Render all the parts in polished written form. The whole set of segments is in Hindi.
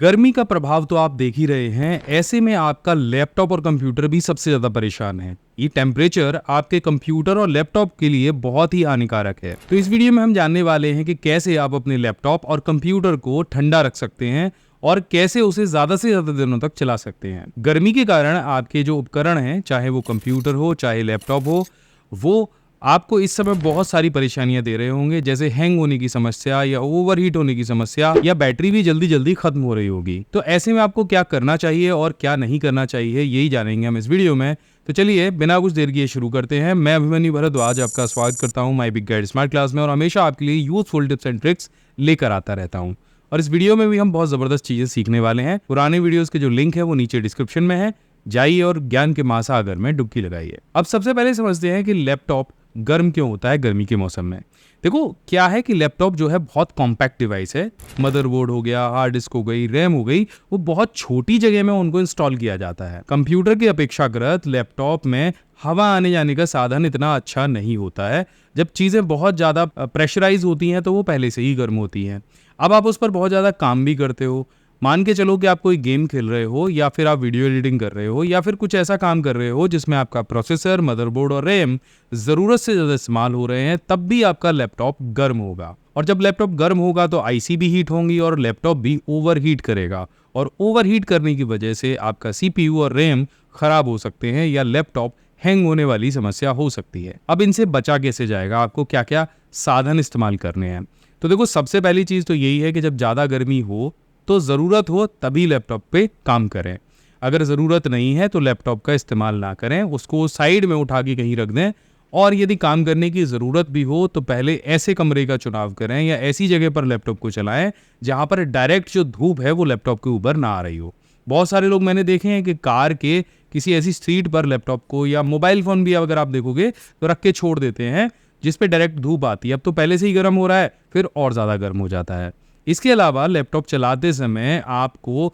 गर्मी का प्रभाव तो आप देख ही रहे हैं। ऐसे में आपका लैपटॉप और कंप्यूटर भी सबसे ज़्यादा परेशान है। ये टेम्परेचर आपके कंप्यूटर और लैपटॉप के लिए बहुत ही हानिकारक है। तो इस वीडियो में हम जानने वाले हैं कि कैसे आप अपने लैपटॉप और कंप्यूटर को ठंडा रख सकते हैं और कैसे उसे ज़्यादा से ज़्यादा दिनों तक चला सकते हैं। गर्मी के कारण आपके जो उपकरण हैं, चाहे वो कंप्यूटर हो चाहे लैपटॉप हो, वो आपको इस समय बहुत सारी परेशानियां दे रहे होंगे, जैसे हैंग होने की समस्या या ओवरहीट होने की समस्या या बैटरी भी जल्दी जल्दी खत्म हो रही होगी। तो ऐसे में आपको क्या करना चाहिए और क्या नहीं करना चाहिए, यही जानेंगे हम इस वीडियो में। तो चलिए बिना कुछ देर किए शुरू करते हैं। मैं अभिमन्यु भरद्वाज आपका स्वागत करता हूं my big guide smart class में, और हमेशा आपके लिए यूजफुल टिप्स एंड ट्रिक्स लेकर आता रहता हूं। और इस वीडियो में भी हम बहुत जबरदस्त चीजें सीखने वाले हैं। पुराने वीडियोस के जो लिंक है वो नीचे डिस्क्रिप्शन में है, जाइए और ज्ञान के महासागर में डुबकी लगाइए। अब सबसे पहले समझते हैं कि लैपटॉप गर्म क्यों होता है गर्मी के मौसम में। देखो क्या है कि लैपटॉप जो है बहुत कॉम्पैक्ट डिवाइस है। मदरबोर्ड हो गया, हार्ड डिस्क हो गई, रैम हो गई, वो बहुत छोटी जगह में उनको इंस्टॉल किया जाता है। कंप्यूटर की अपेक्षाकृत लैपटॉप में हवा आने जाने का साधन इतना अच्छा नहीं होता है। जब चीज़ें बहुत ज़्यादा प्रेशराइज होती हैं तो वो पहले से ही गर्म होती हैं। अब आप उस पर बहुत ज़्यादा काम भी करते हो, मान के चलो कि आप कोई गेम खेल रहे हो या फिर आप वीडियो एडिटिंग कर रहे हो या फिर कुछ ऐसा काम कर रहे हो जिसमें आपका प्रोसेसर, मदरबोर्ड और रैम ज़रूरत से ज़्यादा इस्तेमाल हो रहे हैं, तब भी आपका लैपटॉप गर्म होगा। और जब लैपटॉप गर्म होगा तो आईसी भी हीट होंगी और लैपटॉप भी ओवर हीट करेगा, और ओवर हीट करने की वजह से आपका सीपीयू और रैम खराब हो सकते हैं या लैपटॉप हैंग होने वाली समस्या हो सकती है। अब इनसे बचा कैसे जाएगा, आपको क्या क्या साधन इस्तेमाल करने हैं। तो देखो सबसे पहली चीज़ तो यही है कि जब ज़्यादा गर्मी हो तो ज़रूरत हो तभी लैपटॉप पे काम करें। अगर ज़रूरत नहीं है तो लैपटॉप का इस्तेमाल ना करें, उसको साइड में उठा के कहीं रख दें। और यदि काम करने की ज़रूरत भी हो तो पहले ऐसे कमरे का चुनाव करें या ऐसी जगह पर लैपटॉप को चलाएं जहां पर डायरेक्ट जो धूप है वो लैपटॉप के ऊपर ना आ रही हो। बहुत सारे लोग मैंने देखे हैं कि कार के किसी ऐसी स्ट्रीट पर लैपटॉप को, या मोबाइल फ़ोन भी अगर आप देखोगे तो रख के छोड़ देते हैं जिस पे डायरेक्ट धूप आती है। अब तो पहले से ही गर्म हो रहा है, फिर और ज़्यादा गर्म हो जाता है। इसके अलावा लैपटॉप चलाते समय आपको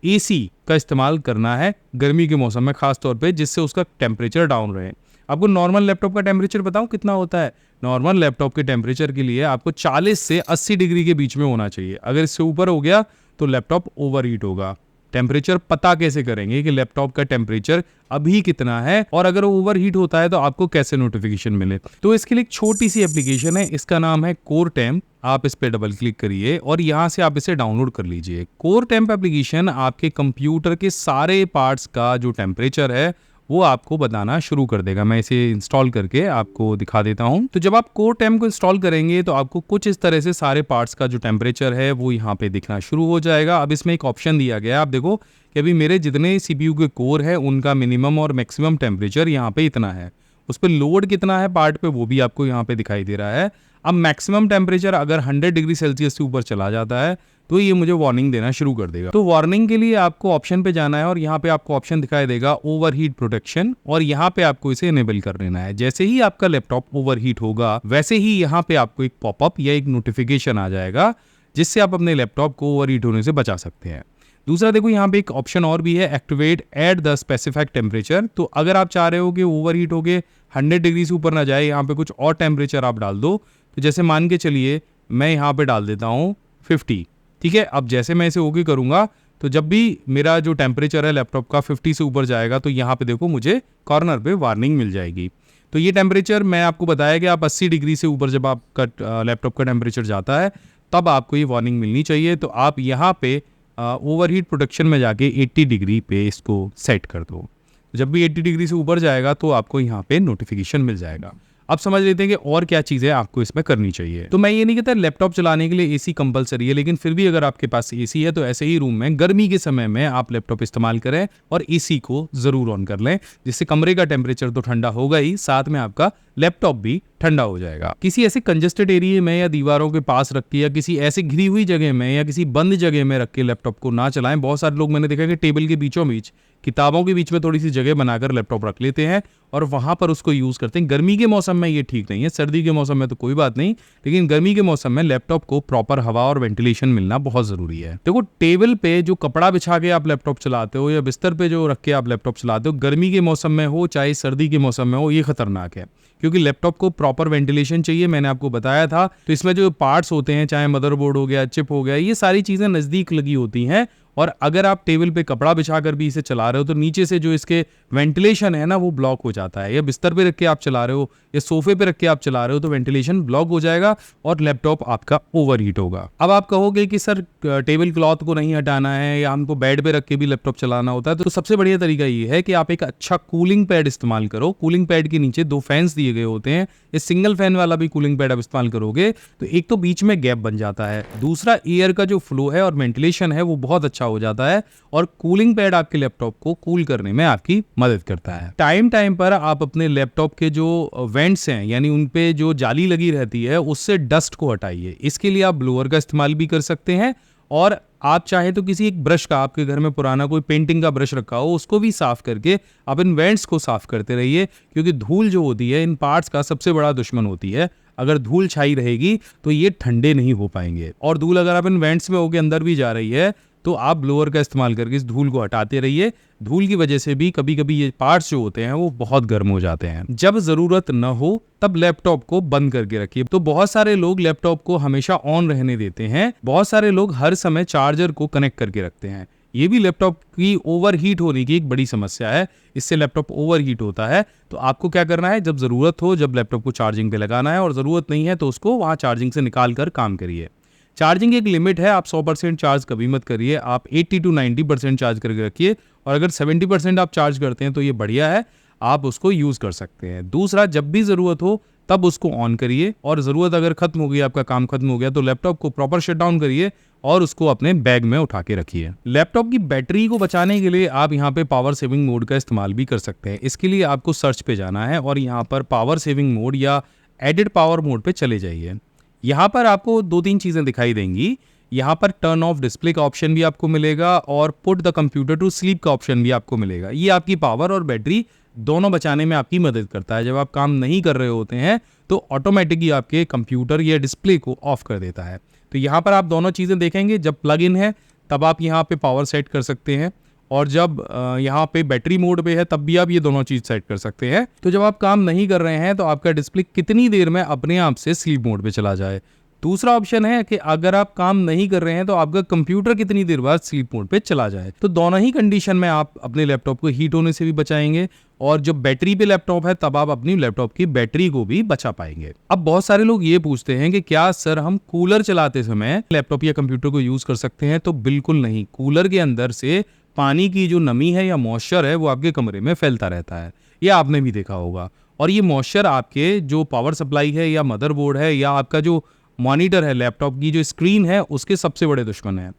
एसी का इस्तेमाल करना है गर्मी के मौसम में, खास तौर पे, जिससे उसका टेम्परेचर डाउन रहे। आपको नॉर्मल लैपटॉप का टेम्परेचर बताऊं कितना होता है। नॉर्मल लैपटॉप के टेम्परेचर के लिए आपको 40 से 80 डिग्री के बीच में होना चाहिए। अगर इससे ऊपर हो गया तो लैपटॉप ओवरहीट होगा। टेम्परेचर पता कैसे करेंगे कि लैपटॉप का टेम्परेचर अभी कितना है, और अगर वो ओवरहीट होता है तो आपको कैसे नोटिफिकेशन मिले। तो इसके लिए एक छोटी सी एप्लीकेशन है, इसका नाम है कोर टेम्प। आप इस पे डबल क्लिक करिए और यहाँ से आप इसे डाउनलोड कर लीजिए। कोर टेम्प एप्लीकेशन आपके कंप्यूटर के सारे पार्ट्स का जो टेम्परेचर है वो आपको बताना शुरू कर देगा। मैं इसे इंस्टॉल करके आपको दिखा देता हूं। तो जब आप कोर टेम्प को इंस्टॉल करेंगे तो आपको कुछ इस तरह से सारे पार्ट्स का जो टेम्परेचर है वो यहाँ पे दिखना शुरू हो जाएगा। अब इसमें एक ऑप्शन दिया गया है, आप देखो कि अभी मेरे जितने सीपीयू के कोर है उनका मिनिमम और मैक्सिमम टेम्परेचर यहाँ पे इतना है। उस पर लोड कितना है पार्ट पे वो भी आपको यहाँ पे दिखाई दे रहा है। अब मैक्सिमम टेम्परेचर अगर 100 डिग्री सेल्सियस से ऊपर चला जाता है तो ये मुझे वार्निंग देना शुरू कर देगा। तो वार्निंग के लिए आपको ऑप्शन पे जाना है और यहाँ पे आपको ऑप्शन दिखाई देगा ओवरहीट प्रोटेक्शन, और यहाँ पे आपको इसे इनेबल कर लेना है। जैसे ही आपका लैपटॉप ओवरहीट होगा वैसे ही यहाँ पे आपको एक पॉपअप या एक नोटिफिकेशन आ जाएगा जिससे आप अपने लैपटॉप को ओवरहीट होने से बचा सकते हैं। दूसरा देखो यहाँ पे एक ऑप्शन और भी है, activate at the specified temperature. तो अगर आप चाह रहे हो कि ओवरहीट हो के 100 डिग्री से ऊपर ना जाए, यहाँ पे कुछ और टेम्परेचर आप डाल दो। तो जैसे मान के चलिए मैं यहाँ पे डाल देता हूँ 50, ठीक है। अब जैसे मैं इसे ओके करूंगा तो जब भी मेरा जो टेम्परेचर है लैपटॉप का 50 से ऊपर जाएगा तो यहाँ पे देखो मुझे कॉर्नर पे वार्निंग मिल जाएगी। तो ये टेम्परेचर मैं आपको बताया कि आप 80 डिग्री से ऊपर जब आपका लैपटॉप का टेम्परेचर जाता है तब आपको ये वार्निंग मिलनी चाहिए। तो आप यहाँ पे ओवरहीट प्रोटेक्शन में जाके 80 डिग्री पे इसको सेट कर दो। जब भी 80 डिग्री से ऊपर जाएगा तो आपको यहाँ पे नोटिफिकेशन मिल जाएगा। अब समझ लेते हैं कि और क्या चीज़ें आपको इसमें करनी चाहिए। तो मैं ये नहीं कहता लैपटॉप चलाने के लिए एसी कंपलसरी है, लेकिन फिर भी अगर आपके पास एसी है तो ऐसे ही रूम में गर्मी के समय में आप लैपटॉप इस्तेमाल करें और एसी को ज़रूर ऑन कर लें, जिससे कमरे का टेम्परेचर तो ठंडा होगा ही, साथ में आपका लैपटॉप भी ठंडा हो जाएगा। किसी ऐसे कंजेस्टेड एरिया में या दीवारों के पास रख के या किसी ऐसी घिरी हुई जगह में या किसी बंद जगह में रख के लैपटॉप को ना चलाएं। बहुत सारे लोग मैंने देखा कि टेबल के बीचों बीच, किताबों के बीच में थोड़ी सी जगह बनाकर लैपटॉप रख लेते हैं और वहां पर उसको यूज करते हैं। गर्मी के मौसम में ये ठीक नहीं है, सर्दी के मौसम में तो कोई बात नहीं, लेकिन गर्मी के मौसम में लैपटॉप को प्रॉपर हवा और वेंटिलेशन मिलना बहुत जरूरी है। देखो टेबल पे जो कपड़ा बिछा के आप लैपटॉप चलाते हो या बिस्तर पे जो रख के आप लैपटॉप चलाते हो, गर्मी के मौसम में हो चाहे सर्दी के मौसम में हो, ये खतरनाक है, क्योंकि लैपटॉप को प्रॉपर वेंटिलेशन चाहिए। मैंने आपको बताया था। तो इसमें जो पार्ट्स होते हैं, चाहे मदरबोर्ड हो गया, चिप हो गया, ये सारी चीजें नजदीक लगी होती हैं और अगर आप टेबल पे कपड़ा बिछाकर भी इसे चला रहे हो तो नीचे से जो इसके वेंटिलेशन है ना वो ब्लॉक हो जाता है। या बिस्तर पे रख के आप चला रहे हो या सोफे पे रख के आप चला रहे हो तो वेंटिलेशन ब्लॉक हो जाएगा और लैपटॉप आपका ओवरहीट होगा। अब आप कहोगे कि सर टेबल क्लॉथ को नहीं हटाना है या हमको बेड पे रख के भी लैपटॉप चलाना होता है, तो सबसे बढ़िया तरीका ये है कि आप एक अच्छा कूलिंग पैड इस्तेमाल करो। कूलिंग पैड के नीचे 2 फैंस दिए गए होते हैं। इस सिंगल फैन वाला भी कूलिंग पैड आप इस्तेमाल करोगे तो एक तो बीच में गैप बन जाता है, दूसरा एयर का जो फ्लो है और वेंटिलेशन है वो बहुत अच्छा हो जाता है और कूलिंग पैड आपके लैपटॉप को कूल करने में आपकी मदद करता है। टाइम टाइम पर आप अपने लैपटॉप के जो वेंट्स हैं यानी उन पे जो जाली लगी रहती है उससे डस्ट को हटाइए। इसके लिए आप ब्लोअर का इस्तेमाल भी कर सकते हैं और आप चाहे तो किसी एक ब्रश का, आपके घर में पुराना कोई पेंटिंग का ब्रश रखा हो उसको भी साफ करके आप इन वेंट्स को साफ करते रहिए, क्योंकि धूल जो होती है इन पार्ट्स का सबसे बड़ा दुश्मन होती है। अगर धूल छाई रहेगी तो ये ठंडे नहीं हो पाएंगे और धूल अगर आप इन वेंट्स में होके अंदर भी जा रही है तो आप ब्लोअर का इस्तेमाल करके इस धूल को हटाते रहिए। धूल की वजह से भी कभी कभी ये पार्ट्स जो होते हैं वो बहुत गर्म हो जाते हैं। जब जरूरत न हो तब लैपटॉप को बंद करके रखिए। तो बहुत सारे लोग लैपटॉप को हमेशा ऑन रहने देते हैं, बहुत सारे लोग हर समय चार्जर को कनेक्ट करके रखते हैं। ये भी लैपटॉप की ओवरहीट होने की एक बड़ी समस्या है, इससे लैपटॉप ओवरहीट होता है। तो आपको क्या करना है, जब जरूरत हो जब लैपटॉप को चार्जिंग पे लगाना है और जरूरत नहीं है तो उसको वहां चार्जिंग से निकाल कर काम करिए। चार्जिंग एक लिमिट है, आप 100% चार्ज कभी मत करिए, आप 80 to 90% चार्ज करके रखिए और अगर 70% आप चार्ज करते हैं तो ये बढ़िया है, आप उसको यूज़ कर सकते हैं। दूसरा, जब भी ज़रूरत हो तब उसको ऑन करिए और ज़रूरत अगर खत्म हो गई, आपका काम खत्म हो गया तो लैपटॉप को प्रॉपर शट डाउन करिए और उसको अपने बैग में उठा के रखिए। लैपटॉप की बैटरी को बचाने के लिए आप यहाँ पे पावर सेविंग मोड का इस्तेमाल भी कर सकते हैं। इसके लिए आपको सर्च पे जाना है और यहाँ पर पावर सेविंग मोड या एडिट पावर मोड पे चले जाइए। यहाँ पर आपको 2-3 चीज़ें दिखाई देंगी। यहाँ पर टर्न ऑफ डिस्प्ले का ऑप्शन भी आपको मिलेगा और put the computer to sleep का ऑप्शन भी आपको मिलेगा। ये आपकी पावर और बैटरी दोनों बचाने में आपकी मदद करता है। जब आप काम नहीं कर रहे होते हैं तो ऑटोमेटिकली आपके कंप्यूटर या डिस्प्ले को ऑफ कर देता है। तो यहाँ पर आप दोनों चीज़ें देखेंगे, जब प्लग इन है तब आप यहाँ पे पावर सेट कर सकते हैं और जब यहाँ पे बैटरी मोड पे है तब भी आप ये दोनों चीज़ सेट कर सकते हैं। तो जब आप काम नहीं कर रहे हैं तो आपका डिस्प्ले कितनी देर में अपने आप से स्लीप मोड पे चला जाए। दूसरा ऑप्शन है कि अगर आप काम नहीं कर रहे हैं तो आपका कंप्यूटर कितनी देर बाद स्लीप मोड पे चला जाए। तो दोनों ही कंडीशन में आप अपने लैपटॉप को हीट होने से भी बचाएंगे और जब बैटरी पे लैपटॉप है तब आप अपनी लैपटॉप की बैटरी को भी बचा पाएंगे। अब बहुत सारे लोग ये पूछते हैं कि क्या सर हम कूलर चलाते समय लैपटॉप या कंप्यूटर को यूज कर सकते हैं? तो बिल्कुल नहीं। कूलर के अंदर से पानी की जो नमी है या मॉइस्चर है वो आपके कमरे में फैलता रहता है, ये आपने भी देखा होगा। और ये मॉइस्चर आपके जो पावर सप्लाई है या मदरबोर्ड है या आपका जो मॉनिटर है, लैपटॉप की जो स्क्रीन है, उसके सबसे बड़े दुश्मन है।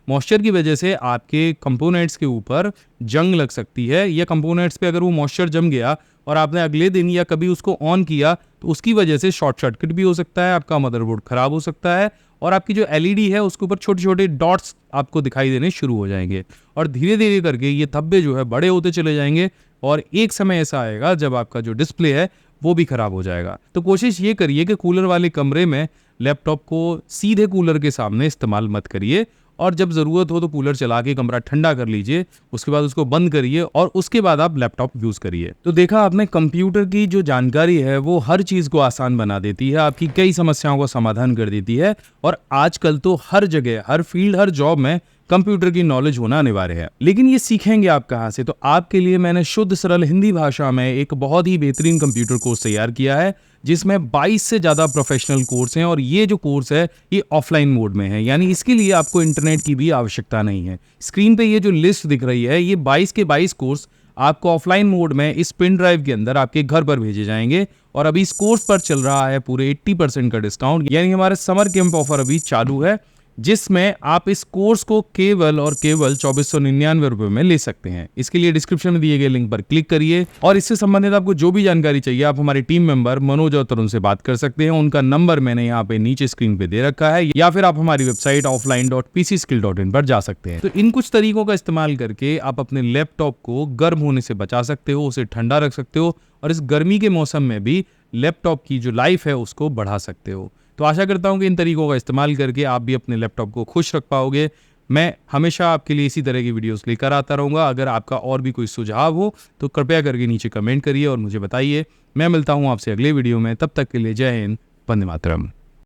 मॉइस्चर की वजह से आपके कंपोनेंट्स के ऊपर जंग लग सकती है या कंपोनेंट्स पे अगर वो मॉइस्चर जम गया और आपने अगले दिन या कभी उसको ऑन किया तो उसकी वजह से शॉर्ट सर्किट भी हो सकता है, आपका मदरबोर्ड खराब हो सकता है और आपकी जो एलईडी है उसके ऊपर छोटे छोटे डॉट्स आपको दिखाई देने शुरू हो जाएंगे और धीरे धीरे करके ये धब्बे जो है बड़े होते चले जाएंगे और एक समय ऐसा आएगा जब आपका जो डिस्प्ले है वो भी खराब हो जाएगा। तो कोशिश ये करिए कि कूलर वाले कमरे में लैपटॉप को सीधे कूलर के सामने इस्तेमाल मत करिए और जब ज़रूरत हो तो कूलर चला के कमरा ठंडा कर लीजिए, उसके बाद उसको बंद करिए और उसके बाद आप लैपटॉप यूज़ करिए। तो देखा आपने, कंप्यूटर की जो जानकारी है वो हर चीज़ को आसान बना देती है, आपकी कई समस्याओं का समाधान कर देती है और आजकल तो हर जगह, हर फील्ड, हर जॉब में कंप्यूटर की नॉलेज होना अनिवार्य है। लेकिन ये सीखेंगे आप कहाँ से? तो आपके लिए मैंने शुद्ध सरल हिंदी भाषा में एक बहुत ही बेहतरीन कंप्यूटर कोर्स तैयार किया है जिसमें 22 से ज़्यादा प्रोफेशनल कोर्स हैं और ये जो कोर्स है ये ऑफलाइन मोड में है, यानी इसके लिए आपको इंटरनेट की भी आवश्यकता नहीं है। स्क्रीन पे ये जो लिस्ट दिख रही है ये 22 के 22 कोर्स आपको ऑफलाइन मोड में इस पिन ड्राइव के अंदर आपके घर पर भेजे जाएंगे और अभी इस कोर्स पर चल रहा है पूरे 80% का डिस्काउंट, यानी हमारे समर कैंप ऑफर अभी चालू है जिसमें आप इस कोर्स को केवल और केवल 2499 रुपए में ले सकते हैं। इसके लिए डिस्क्रिप्शन में दिए गए लिंक पर क्लिक करिए और इससे संबंधित आपको जो भी जानकारी चाहिए आप हमारे टीम मेंबर मनोज और तरुण से बात कर सकते हैं। उनका नंबर मैंने यहाँ पे नीचे स्क्रीन पे दे रखा है या फिर आप हमारी वेबसाइट offline.pcskill.in पर जा सकते हैं। तो इन कुछ तरीकों का इस्तेमाल करके आप अपने लैपटॉप को गर्म होने से बचा सकते हो, उसे ठंडा रख सकते हो और इस गर्मी के मौसम में भी लैपटॉप की जो लाइफ है उसको बढ़ा सकते हो। तो आशा करता हूं कि इन तरीकों का इस्तेमाल करके आप भी अपने लैपटॉप को खुश रख पाओगे। मैं हमेशा आपके लिए इसी तरह की वीडियोस लेकर आता रहूंगा। अगर आपका और भी कोई सुझाव हो तो कृपया करके नीचे कमेंट करिए और मुझे बताइए। मैं मिलता हूं आपसे अगले वीडियो में, तब तक के लिए जय हिंद, वंदे मातरम।